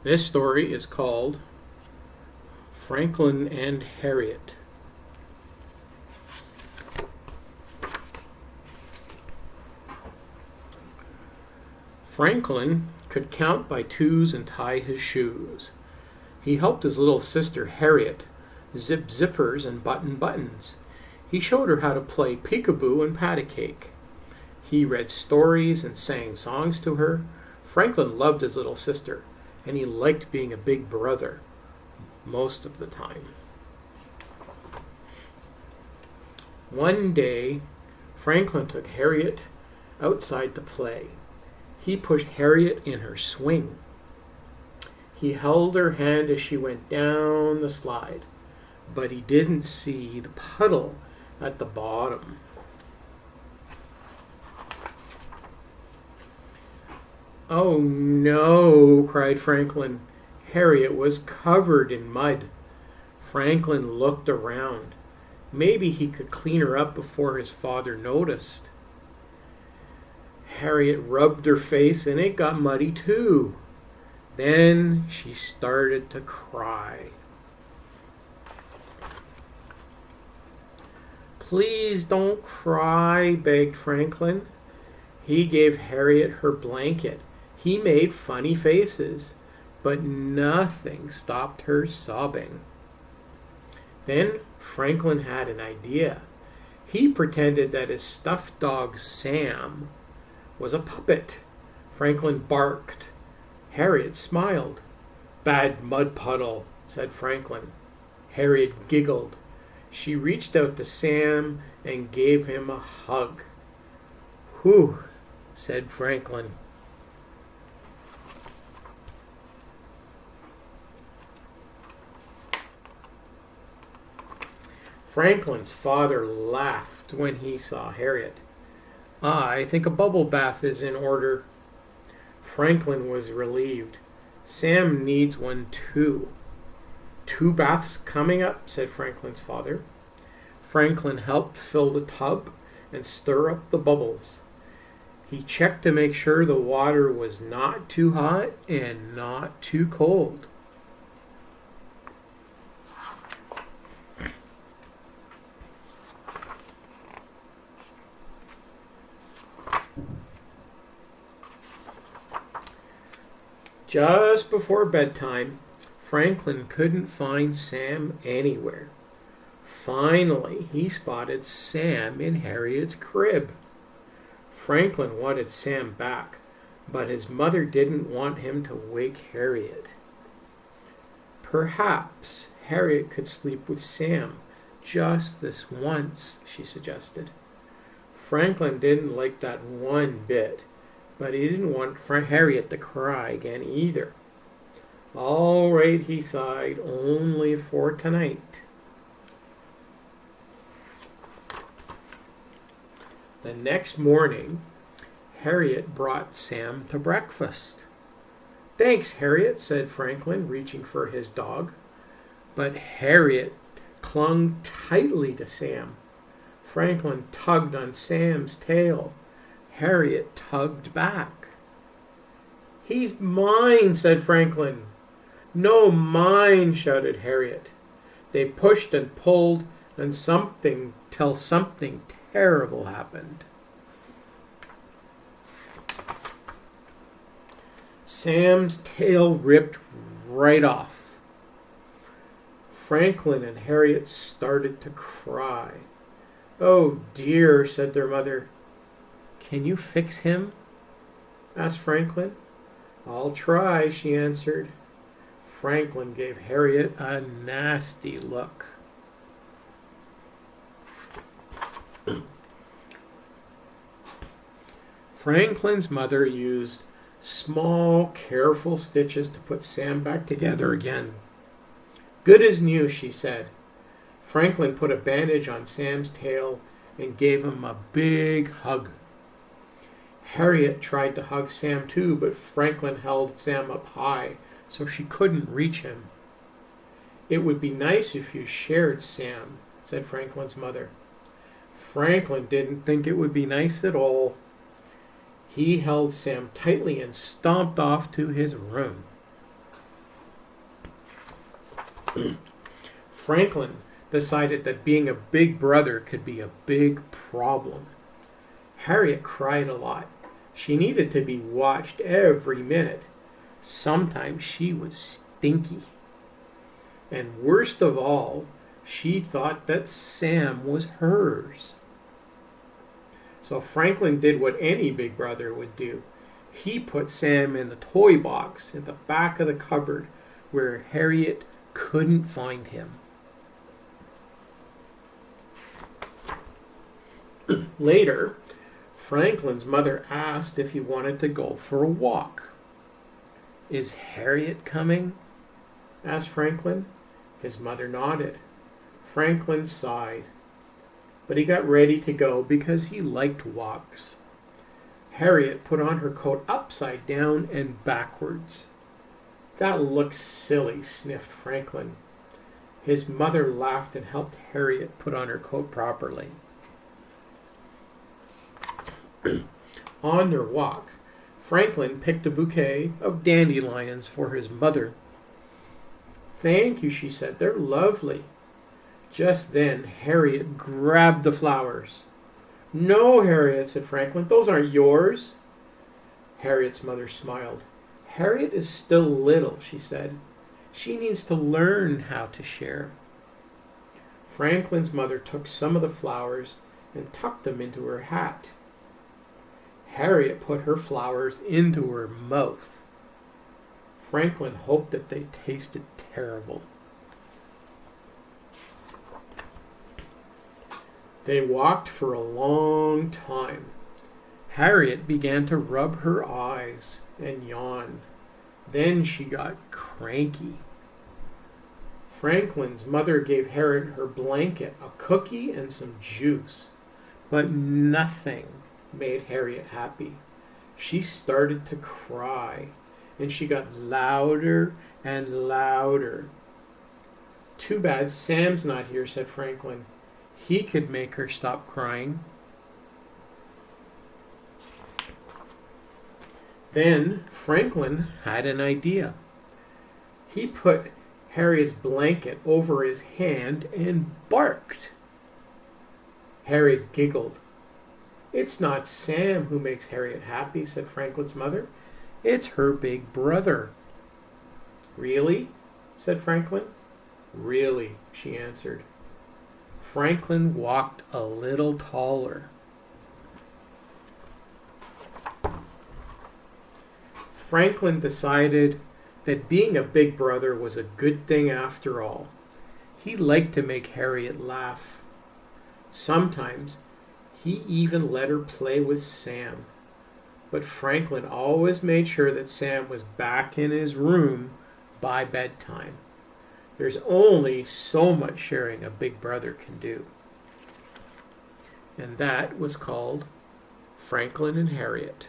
This story is called Franklin and Harriet. Franklin could count by twos and tie his shoes. He helped his little sister Harriet zip zippers and button buttons. He showed her how to play peekaboo and pat a cake. He read stories and sang songs to her. Franklin loved his little sister, and he liked being a big brother most of the time. One day, Franklin took Harriet outside to play. He pushed Harriet in her swing. He held her hand as she went down the slide, but he didn't see the puddle at the bottom. "Oh no," cried Franklin. Harriet was covered in mud. Franklin looked around. Maybe he could clean her up before his father noticed. Harriet rubbed her face and it got muddy too. Then she started to cry. "Please don't cry," begged Franklin. He gave Harriet her blanket. He made funny faces, but nothing stopped her sobbing. Then Franklin had an idea. He pretended that his stuffed dog Sam was a puppet. Franklin barked. Harriet smiled. "Bad mud puddle," said Franklin. Harriet giggled. She reached out to Sam and gave him a hug. "Whew," said Franklin. Franklin's father laughed when he saw Harriet. "I think a bubble bath is in order." Franklin was relieved. "Sam needs one too." "Two baths coming up," said Franklin's father. Franklin helped fill the tub and stir up the bubbles. He checked to make sure the water was not too hot and not too cold. Just before bedtime, Franklin couldn't find Sam anywhere. Finally, he spotted Sam in Harriet's crib. Franklin wanted Sam back, but his mother didn't want him to wake Harriet. "Perhaps Harriet could sleep with Sam just this once," she suggested. Franklin didn't like that one bit, but he didn't want Harriet to cry again either. "All right," he sighed, "only for tonight." The next morning, Harriet brought Sam to breakfast. "Thanks, Harriet," said Franklin, reaching for his dog. But Harriet clung tightly to Sam. Franklin tugged on Sam's tail. Harriet tugged back. "He's mine," said Franklin. "No, mine," shouted Harriet. They pushed and pulled and something terrible happened. Sam's tail ripped right off. Franklin and Harriet started to cry. "Oh dear," said their mother. "Can you fix him?" asked Franklin. "I'll try," she answered. Franklin gave Harriet a nasty look. Franklin's mother used small, careful stitches to put Sam back together again. "Good as new," she said. Franklin put a bandage on Sam's tail and gave him a big hug. Harriet tried to hug Sam too, but Franklin held Sam up high so she couldn't reach him. "It would be nice if you shared Sam," said Franklin's mother. Franklin didn't think it would be nice at all. He held Sam tightly and stomped off to his room. Franklin decided that being a big brother could be a big problem. Harriet cried a lot. She needed to be watched every minute. Sometimes she was stinky. And worst of all, she thought that Sam was hers. So Franklin did what any big brother would do. He put Sam in the toy box in the back of the cupboard where Harriet couldn't find him. Later, Franklin's mother asked if he wanted to go for a walk. "Is Harriet coming?" asked Franklin. His mother nodded. Franklin sighed, but he got ready to go because he liked walks. Harriet put on her coat upside down and backwards. "That looks silly," sniffed Franklin. His mother laughed and helped Harriet put on her coat properly. On their walk, Franklin picked a bouquet of dandelions for his mother. "Thank you," she said. "They're lovely." Just then, Harriet grabbed the flowers. "No, Harriet," said Franklin. "Those aren't yours." Harriet's mother smiled. "Harriet is still little," she said. "She needs to learn how to share." Franklin's mother took some of the flowers and tucked them into her hat. Harriet put her flowers into her mouth. Franklin hoped that they tasted terrible. They walked for a long time. Harriet began to rub her eyes and yawn. Then she got cranky. Franklin's mother gave Harriet her blanket, a cookie, and some juice. But nothing made Harriet happy. She started to cry, and she got louder and louder. "Too bad Sam's not here," said Franklin. "He could make her stop crying." Then Franklin had an idea. He put Harriet's blanket over his hand and barked. Harriet giggled. "It's not Sam who makes Harriet happy," said Franklin's mother. "It's her big brother." "Really?" said Franklin. "Really," she answered. Franklin walked a little taller. Franklin decided that being a big brother was a good thing after all. He liked to make Harriet laugh. Sometimes he even let her play with Sam. But Franklin always made sure that Sam was back in his room by bedtime. There's only so much sharing a big brother can do. And that was called Franklin and Harriet.